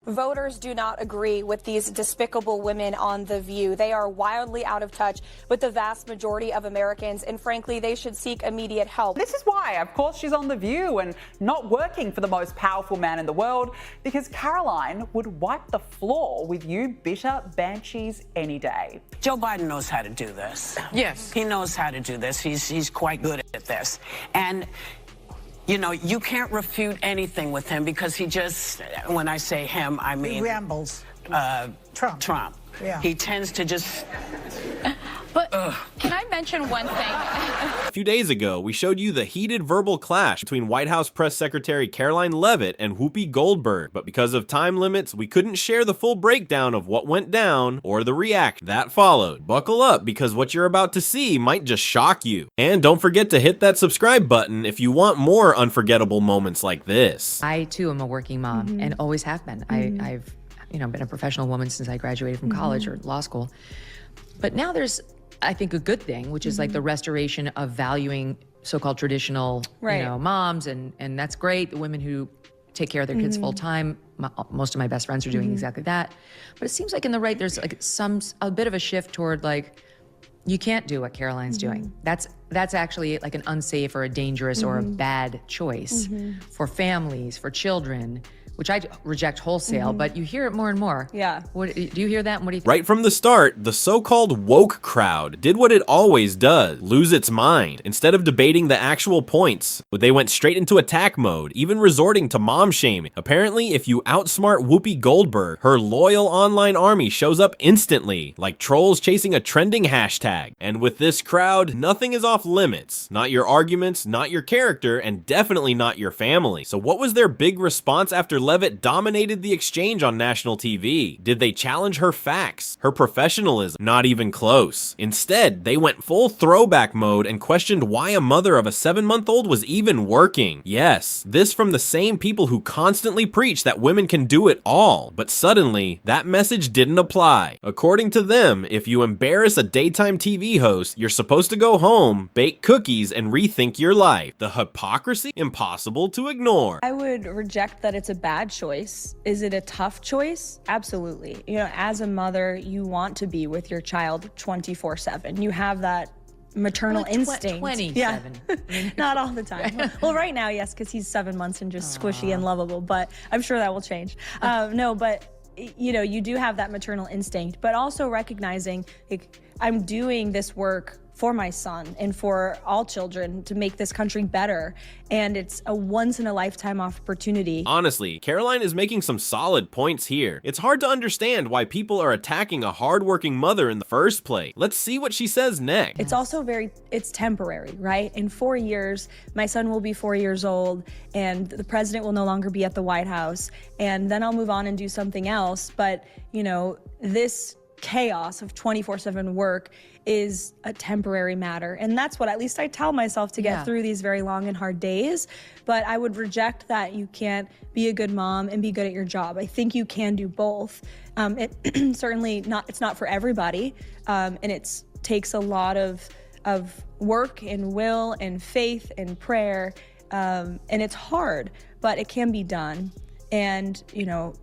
Voters do not agree with these despicable women on The View. They are wildly out of touch with the vast majority of Americans, and frankly, they should seek immediate help. This is why, of course, she's on The View and not working for the most powerful man in the world, because Karoline would wipe the floor with you bitter banshees any day. Joe Biden knows how to do this. Yes. He knows how to do this. He's quite good at this. And you know, you can't refute anything with him because he just, when I say him, I mean... He rambles. Trump. Yeah. He tends to just... But can I mention one thing? A few days ago, we showed you the heated verbal clash between White House Press Secretary Karoline Leavitt and Whoopi Goldberg, but because of time limits, we couldn't share the full breakdown of what went down or the reaction that followed. Buckle up, because what you're about to see might just shock you. And don't forget to hit that subscribe button if you want more unforgettable moments like this. I too am a working mom and always have been. I've been a professional woman since I graduated from college or law school. But now there's, I think, a good thing, which is like the restoration of valuing so-called traditional, moms, and that's great. The women who take care of their kids full time. Most of my best friends are doing exactly that. But it seems like in the right, there's like a bit of a shift toward like, you can't do what Karoline's doing. That's actually like an unsafe or a dangerous or a bad choice for families, for children, which I reject wholesale, but you hear it more and more. Yeah. Do you hear that? And what do you think? Right from the start, the so-called woke crowd did what it always does, lose its mind. Instead of debating the actual points, they went straight into attack mode, even resorting to mom shaming. Apparently, if you outsmart Whoopi Goldberg, her loyal online army shows up instantly, like trolls chasing a trending hashtag. And with this crowd, nothing is off limits. Not your arguments, not your character, and definitely not your family. So what was their big response after Leavitt dominated the exchange on national TV? Did they challenge her facts, her professionalism? Not even close. Instead, they went full throwback mode and questioned why a mother of a 7-month-old was even working. Yes, this from the same people who constantly preach that women can do it all, but suddenly, that message didn't apply. According to them, if you embarrass a daytime TV host, you're supposed to go home, bake cookies, and rethink your life. The hypocrisy? Impossible to ignore. I would reject that it's a bad choice. Is it a tough choice? Absolutely. You know, as a mother, you want to be with your child 24/7. You have that maternal instinct. 27. Yeah. Not all the time. Well, right now, yes, because he's 7 months and just squishy and lovable, but I'm sure that will change. No, but you know, you do have that maternal instinct, but also recognizing, like, I'm doing this work for my son and for all children to make this country better. And it's a once-in-a-lifetime opportunity. Honestly, Karoline is making some solid points here. It's hard to understand why people are attacking a hardworking mother in the first place. Let's see what she says next. It's also it's temporary, right? In 4 years, my son will be 4 years old and the president will no longer be at the White House. And then I'll move on and do something else. But, you know, this chaos of 24/7 work is a temporary matter. And that's what at least I tell myself to get through these very long and hard days. But I would reject that you can't be a good mom and be good at your job. I think you can do both. It's not for everybody. And it takes a lot of work and will and faith and prayer. And it's hard, but it can be done. And, you know,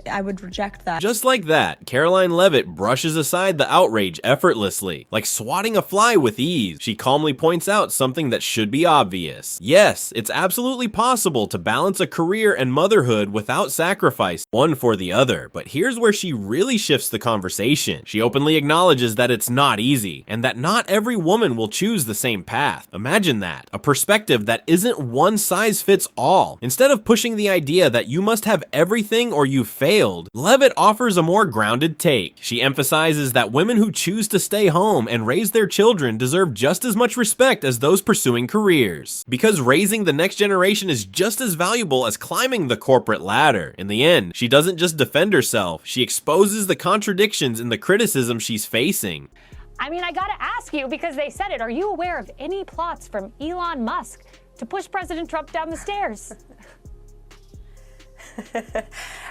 I would reject that. Just like that, Karoline Leavitt brushes aside the outrage effortlessly, like swatting a fly with ease. She calmly points out something that should be obvious. Yes, it's absolutely possible to balance a career and motherhood without sacrifice, one for the other. But here's where she really shifts the conversation. She openly acknowledges that it's not easy, and that not every woman will choose the same path. Imagine that, a perspective that isn't one size fits all. Instead of pushing the idea that you must have everything or you failed, Leavitt offers a more grounded take. She emphasizes that women who choose to stay home and raise their children deserve just as much respect as those pursuing careers. Because raising the next generation is just as valuable as climbing the corporate ladder. In the end, she doesn't just defend herself, she exposes the contradictions in the criticism she's facing. I mean, I gotta ask you, because they said it, are you aware of any plots from Elon Musk to push President Trump down the stairs?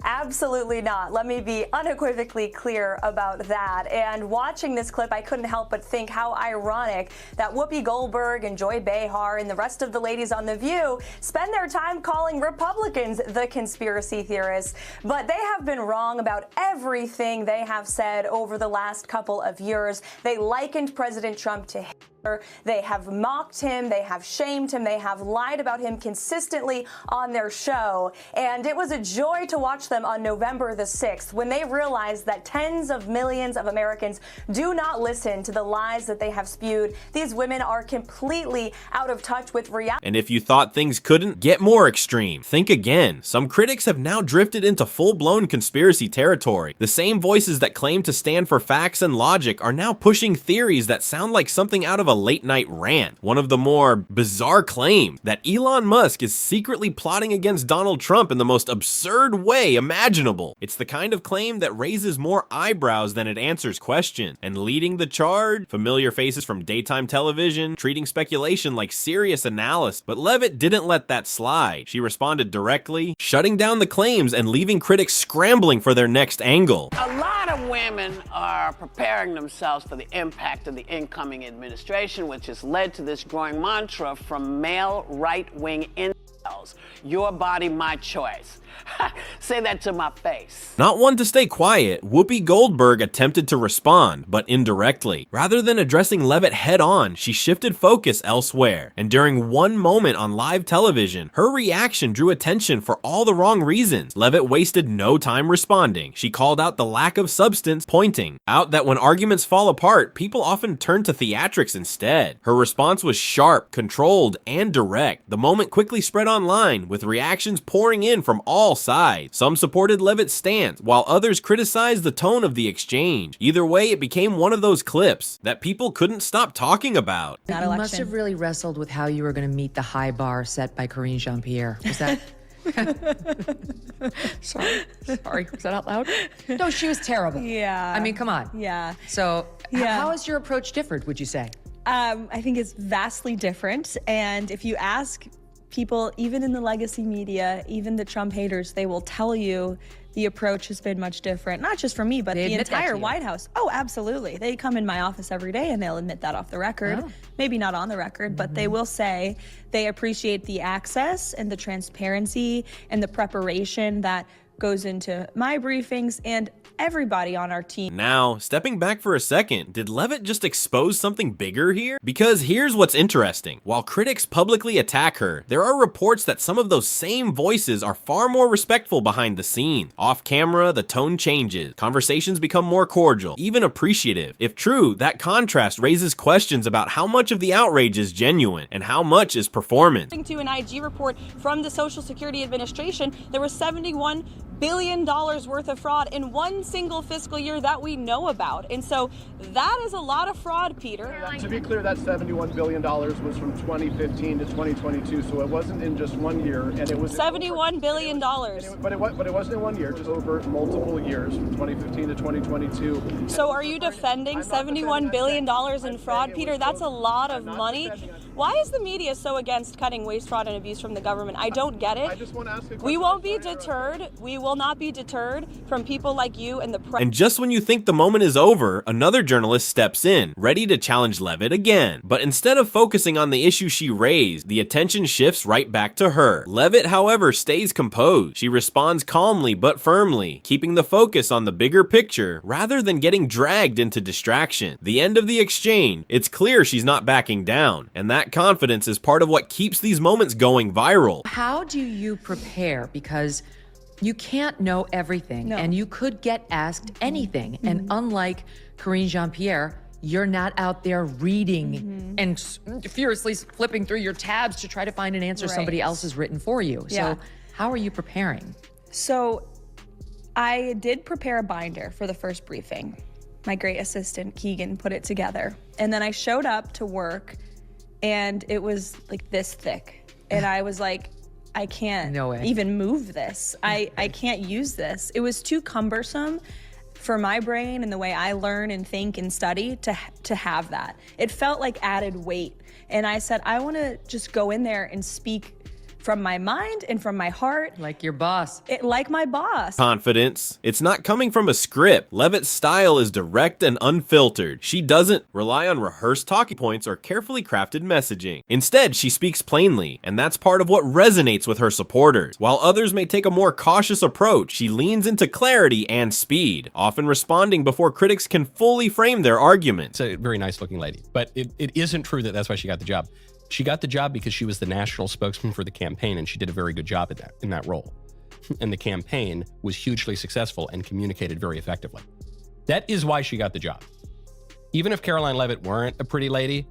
Absolutely not. Let me be unequivocally clear about that. And watching this clip, I couldn't help but think how ironic that Whoopi Goldberg and Joy Behar and the rest of the ladies on The View spend their time calling Republicans the conspiracy theorists. But they have been wrong about everything they have said over the last couple of years. They likened President Trump to Hitler. They have mocked him. They have shamed him. They have lied about him consistently on their show. And it was a joy to watch them on November the 6th when they realized that tens of millions of Americans do not listen to the lies that they have spewed. These women are completely out of touch with reality. And if you thought things couldn't get more extreme, think again. Some critics have now drifted into full-blown conspiracy territory. The same voices that claim to stand for facts and logic are now pushing theories that sound like something out of a late-night rant. One of the more bizarre claims that Elon Musk is secretly plotting against Donald Trump in the most absurd way imaginable. It's the kind of claim that raises more eyebrows than it answers questions. And leading the charge, familiar faces from daytime television, treating speculation like serious analysis. But Leavitt didn't let that slide. She responded directly, shutting down the claims and leaving critics scrambling for their next angle. A lot of women are preparing themselves for the impact of the incoming administration, which has led to this growing mantra from male right-wing incels. Your body, my choice. Say that to my face. Not one to stay quiet, Whoopi Goldberg attempted to respond, but indirectly. Rather than addressing Leavitt head-on, she shifted focus elsewhere. And during one moment on live television, her reaction drew attention for all the wrong reasons. Leavitt wasted no time responding. She called out the lack of substance, pointing out that when arguments fall apart, people often turn to theatrics instead. Her response was sharp, controlled, and direct. The moment quickly spread online, with reactions pouring in from all sides. Some supported Leavitt's stance, while others criticized the tone of the exchange. Either way, it became one of those clips that people couldn't stop talking about. You must have really wrestled with how you were going to meet the high bar set by Karoline Jean-Pierre. Was that... Sorry, was that out loud? No, she was terrible. Yeah. I mean, come on. Yeah. So Yeah. how has your approach differed, would you say? I think it's vastly different. And if you ask people, even in the legacy media, even the Trump haters, they will tell you the approach has been much different. Not just for me, but the entire White House. Oh, absolutely. They come in my office every day and they'll admit that off the record. Oh. Maybe not on the record, but they will say they appreciate the access and the transparency and the preparation that goes into my briefings and everybody on our team. Now, stepping back for a second, did Leavitt just expose something bigger here? Because here's what's interesting. While critics publicly attack her, there are reports that some of those same voices are far more respectful behind the scenes. Off camera, the tone changes. Conversations become more cordial, even appreciative. If true, that contrast raises questions about how much of the outrage is genuine and how much is performance. According to an IG report from the Social Security Administration, there was $71 billion worth of fraud in one single fiscal year that we know about. And so that is a lot of fraud, Peter. To be clear, that $71 billion was from 2015 to 2022, so it wasn't in just 1 year. And it was $71 billion. But it wasn't in 1 year, just over multiple years, from 2015 to 2022. So are you defending $71 billion in fraud, Peter? That's a lot of money. Why is the media so against cutting waste, fraud, and abuse from the government? I don't get it. I just want to ask a question. We won't be deterred. We will not be deterred from people like you and the press. And just when you think the moment is over, another journalist steps in, ready to challenge Leavitt again. But instead of focusing on the issue she raised, the attention shifts right back to her. Leavitt, however, stays composed. She responds calmly but firmly, keeping the focus on the bigger picture rather than getting dragged into distraction. The end of the exchange, it's clear she's not backing down, and that confidence is part of what keeps these moments going viral. How do you prepare? Because you can't know everything, and you could get asked anything. And unlike Karoline Jean-Pierre, you're not out there reading and furiously flipping through your tabs to try to find an answer somebody else has written for you. So how are you preparing? So I did prepare a binder for the first briefing. My great assistant, Keegan, put it together. And then I showed up to work and it was like this thick. And I was like, I can't even move this. I can't use this. It was too cumbersome for my brain and the way I learn and think and study to have that. It felt like added weight. And I said, I want to just go in there and speak from my mind and from my heart. Like your boss. Like my boss. Confidence. It's not coming from a script. Leavitt's style is direct and unfiltered. She doesn't rely on rehearsed talking points or carefully crafted messaging. Instead, she speaks plainly, and that's part of what resonates with her supporters. While others may take a more cautious approach, she leans into clarity and speed, often responding before critics can fully frame their argument. It's a very nice looking lady, but it isn't true that that's why she got the job. She got the job because she was the national spokesman for the campaign, and she did a very good job at in that role. And the campaign was hugely successful and communicated very effectively. That is why she got the job. Even if Karoline Leavitt weren't a pretty lady,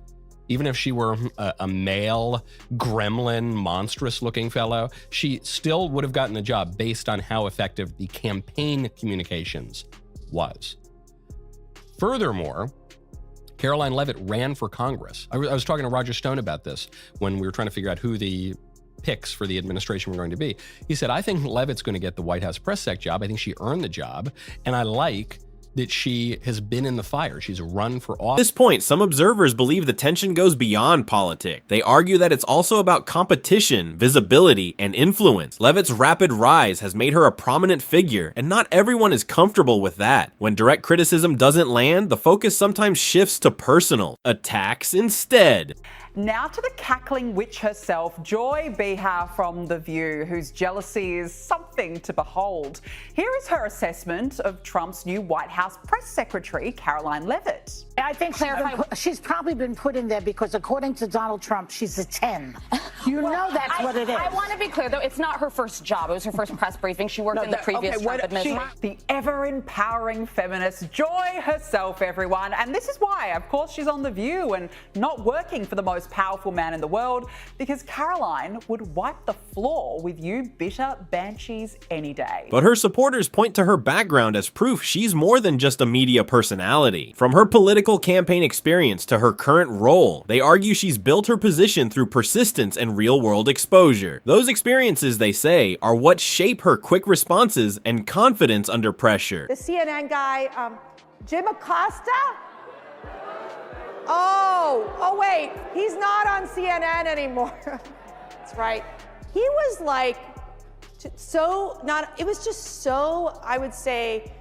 even if she were a male, gremlin, monstrous-looking fellow, she still would have gotten the job based on how effective the campaign communications was. Furthermore, Karoline Leavitt ran for Congress. I was talking to Roger Stone about this when we were trying to figure out who the picks for the administration were going to be. He said, I think Leavitt's going to get the White House press sec job. I think she earned the job. And I like that she has been in the fire. She's run for office. At this point, some observers believe the tension goes beyond politics. They argue that it's also about competition, visibility, and influence. Leavitt's rapid rise has made her a prominent figure, and not everyone is comfortable with that. When direct criticism doesn't land, the focus sometimes shifts to personal attacks instead. Now to the cackling witch herself, Joy Behar from The View, whose jealousy is something to behold. Here is her assessment of Trump's new White House press secretary, Karoline Leavitt. I think she's probably been put in there because, according to Donald Trump, she's a 10. You know that's what it is. I want to be clear, though, it's not her first job. It was her first press briefing. She worked in the previous Trump administration. The ever-empowering feminist, Joy herself, everyone. And this is why, of course, she's on The View and not working for the most powerful man in the world, because Karoline would wipe the floor with you bitter banshees any day. But her supporters point to her background as proof she's more than just a media personality. From her political campaign experience to her current role, they argue she's built her position through persistence and real-world exposure. Those experiences, they say, are what shape her quick responses and confidence under pressure. The CNN guy, Jim Acosta? Oh wait, he's not on CNN anymore. That's right. He was like, it was just so, I would say,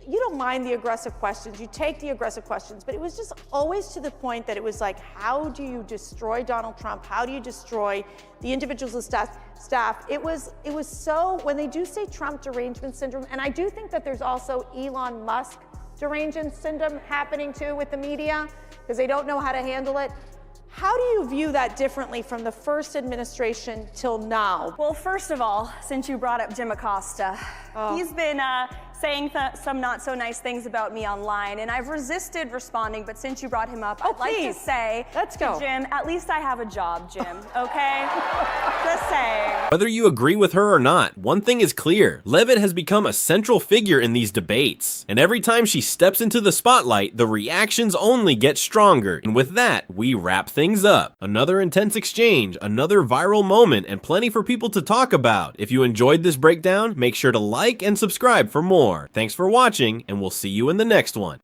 you don't mind the aggressive questions, you take the aggressive questions, but it was just always to the point that it was like, how do you destroy Donald Trump? How do you destroy the individuals of staff? It was so, when they do say Trump derangement syndrome, and I do think that there's also Elon Musk derangement syndrome happening too with the media, because they don't know how to handle it. How do you view that differently from the first administration till now? Well, first of all, since you brought up Jim Acosta, he's been saying some not so nice things about me online, and I've resisted responding, but since you brought him up, I'd like to say, let's go. Jim, at least I have a job, Jim, okay? Just saying. Whether you agree with her or not, one thing is clear. Leavitt has become a central figure in these debates, and every time she steps into the spotlight, the reactions only get stronger. And with that, we wrap things up. Another intense exchange, another viral moment, and plenty for people to talk about. If you enjoyed this breakdown, make sure to like and subscribe for more. Thanks for watching, and we'll see you in the next one.